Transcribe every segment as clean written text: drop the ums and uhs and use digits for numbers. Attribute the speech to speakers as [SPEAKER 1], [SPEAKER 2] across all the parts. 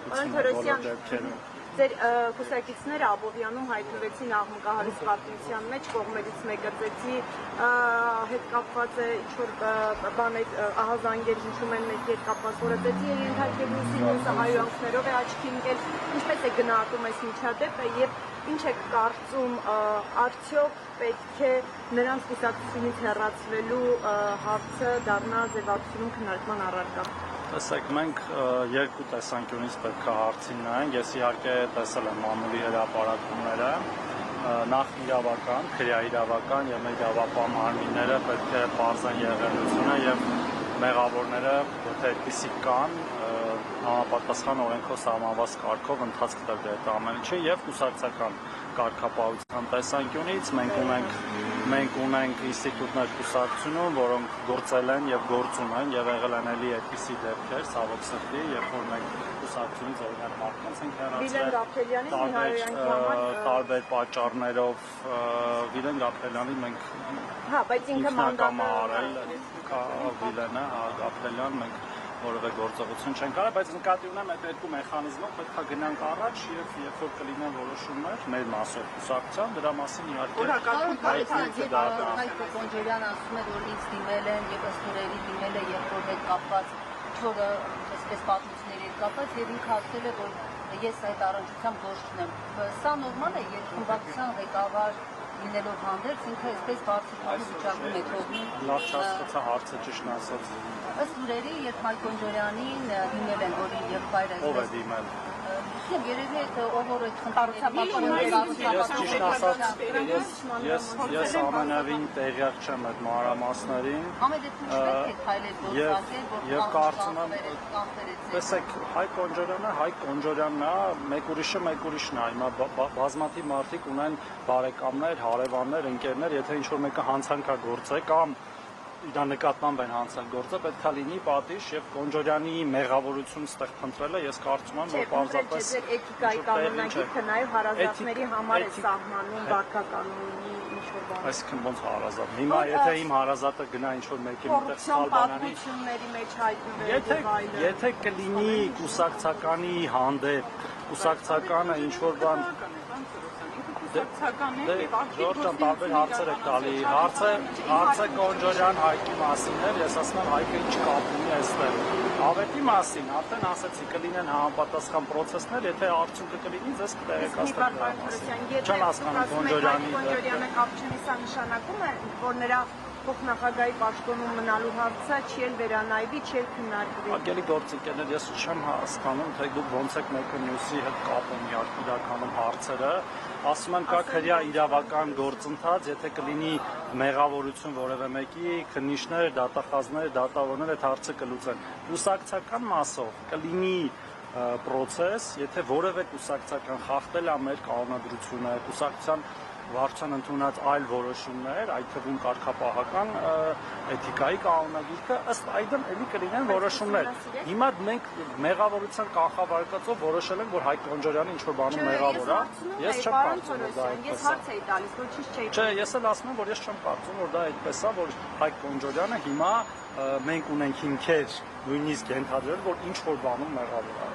[SPEAKER 1] քննադատությունը բոլոր դեպքերում։
[SPEAKER 2] Ձեր կուսակիցները Աբովյանում հայտնվեցին աղմկահարույց պարտության մեջ, կողմերից մեկը ծեծի հետ կապված է ինչ-որ բաներ, ահազանգեր հիշում են մեկի հետ կապված, որը ծեծի է ենթարկելու, մյուսը հայհոյանքներով է աչքի ընկել, ինչպես է գնահատում այս միջադեպը եւ ինչ եք կարծում, արդյոք պետք է նրանց կուսակցությունից հեռացվելու հարցը դառնա ձևակերպում քննարկման առարկա։
[SPEAKER 1] Տեսեք, մենք երկու տեսանկյունից պետք է հարցին նայենք, ես իհարկե տեսել եմ մամուլի հրապարակումները, նախ իրավական, քրեա իրավական եւ մեր իրավապահ մարմինները պետք է բարձրան եղելությունը եւ մեղավորները, եթե այդպիսի կան, համապատասխան օրենքով սահմանված կարգով ընթացք տվել այդ ամեն ինչը եւ կուսակցական կարգապահության տեսանկյունից մենք ունենք ինստիտուտներ կուսակցությունում, որոնք գործել են եւ գործում են եւ եղել են էլի այդպիսի դեպքեր, ցավոք սրտի, երբ որ մենք կուսակցությունից օրինակ մարդկանց ենք հեռացրել տարբեր պատճառներով Վիլեն Գաբրելյանի մենք
[SPEAKER 2] բայց ինքը
[SPEAKER 1] մանդատը Վիլենը Գաբրելյան մենք որևէ գործողություն չենք արել, բայց նկատի ունեմ այդ երկու մեխանիզմով պետք է գնանք առաջ եւ երբ որ կլինեն որոշումներ մեր մասով կուսակցության, դրա մասին իհարկե
[SPEAKER 3] Հայկ Կոնջորյան ասում է, որ ինձ դիմել են եւ ըստ օրերի դիմել է երբ որ հետ կապված ինչ-որ այսպես պատմությունների հետ կապված եւ ինքը ասել է, որ ես այդ առողջությամբ գործ չունեմ։ Սա նորմալ է, երբ խմբակցության ղեկավար լինելով հանդերձ ինքը այսպես բարձրացնում վիճակում է թողնում։
[SPEAKER 1] Լավ չհասկացա հարցը ճիշտ ասած։
[SPEAKER 3] Ըստ լուրերի, երբ Հայկ Կոնջորյանին դիմել են, որ իր եղբայրը
[SPEAKER 1] ով է դիմել։
[SPEAKER 3] Երևի է ով որ
[SPEAKER 1] Ես ամենավին տեղյակ չեմ այդ մանրամասներին։ Եվ կարծում եմ, տեսեք, Հայկ Կոնջորյանն է, մեկ ուրիշն է, հիմա բազմաթիվ մարդիկ ունեն բարեկամներ, հարևաններ, ընկերներ, եթե ինչ-որ մեկը հանցանքագործ է կամ իր նկատմամբ են հանցագործը, պետք է լինի պատիժ եւ Կոնջորյանի մեղավորություն ստեղ փնտրելը ես կարծում եմ, որ պարզապես
[SPEAKER 2] էթիկայի կանոնագիրքը նաեւ հարազատների համար է սահմանում վարքականոնի ինչ-որ բան։
[SPEAKER 1] Այսինքն ոնց հարազատ։ Հիմա եթե իմ հարազատը գնա ինչ-որ մեկի մտեղ սխալ բանանի,
[SPEAKER 2] մեջ հայտնվի,
[SPEAKER 1] եթե կլինի կուսակցականի հանդեպ, կուսակցականը ինչ-որ բան Ժորժան տարբեր հարցեր եք տալի, հարցը Կոնջորյան Հայկի մասին էր, ես ասում եմ Հայկը ինչ կապ ունի այստեղ, ավետի մասին, արդեն ասեցի, կլինեն համապատասխան պրոցեսներ, եթե արդյունքը կլինի, ձեզ կտեղեկացնեմ դրա մասին, չեմ հասկանում
[SPEAKER 2] Կոնջորյանը կապ չունի, սա նշանակում է, որ նրա փոխնախագահի պաշտոնում մնալու հարցը չի էլ վերանայվի, չի էլ քննարկվի։
[SPEAKER 1] Ագելի գործընկերներ, ես չեմ հասկանում, թե դուք ոնց եք մեկը մյուսի հետ կապում իրականում հարցերը, ասում եմ կա քրեա իրավական գործընթաց, եթե կլինի մեղավորություն որևէ մեկի, քննիչներ, դատախազներ, դատավորներ այդ հարցը կլուծեն։ Կուսակցական մասով կլինի պրոցես, եթե որևէ կուսակցական խախտել է մեր կանոնադրությունը, կուսակցության վարչության ընդունած այլ որոշումներ, այդ թվում կարգապահական էթիկայի կանոնագիրքը, ըստ այդմ էլի կլինեն որոշումներ։ Հիմա մենք մեղավորության կանխավարկածով որոշել ենք, որ Հայկ Կոնջորյանը ինչ-որ բանում մեղավոր է։ Ես չեմ կարծում, որ դա
[SPEAKER 2] այդպես է։ Ես հարց էի տալիս, ոչինչ չէի։
[SPEAKER 1] Չէ, ես էլ ասում եմ, որ ես չեմ կարծում, որ դա այդպես է, որ Հայկ Կոնջորյանը հիմա մենք ունենք հիմքեր նույնիսկ ենթադրել, որ ինչ-որ բանում մեղավոր է։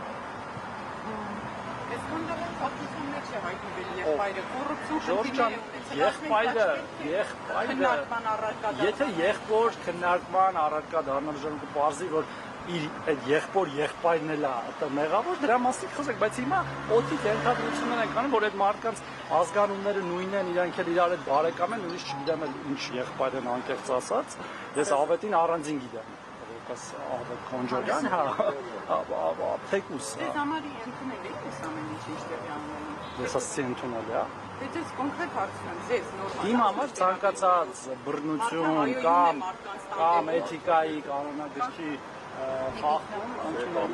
[SPEAKER 4] Այս կոնջորյան պատմության մեջ է հայտնվել եղբայրը, կոռուպցիոն
[SPEAKER 1] Եթե եղբոր քննարկման առարկա դառնալ ժողովուրդը պարզի, որ իր այդ եղբայրն էլ է մեղավոր, դրա մասին խոսենք, բայց հիմա օդից ենթադրություններ են կանում, որ այդ մարդկանց ազգանունները նույնն են, իրանք էլ իրար հետ բարեկամ են, ուրիշ չգիտեմ ինչ եղբայր են անկեղծ ասած, ես ավետին առանձին գիտեմ, որպես Ավետ Կոնջորյան, թեկուս։
[SPEAKER 4] Ձեզ համար ընդունել եք այս ամեն ինչը ինչ տեղի ունենում։
[SPEAKER 1] Ես ասացի ընդունել է։
[SPEAKER 4] Դե ձեզ կոնկրետ հարցնում, ձեզ նորմալ։
[SPEAKER 1] Իմ համար ցանկացած բռնություն կամ էթիկայի կանոնագրքի խախտում ընդունել։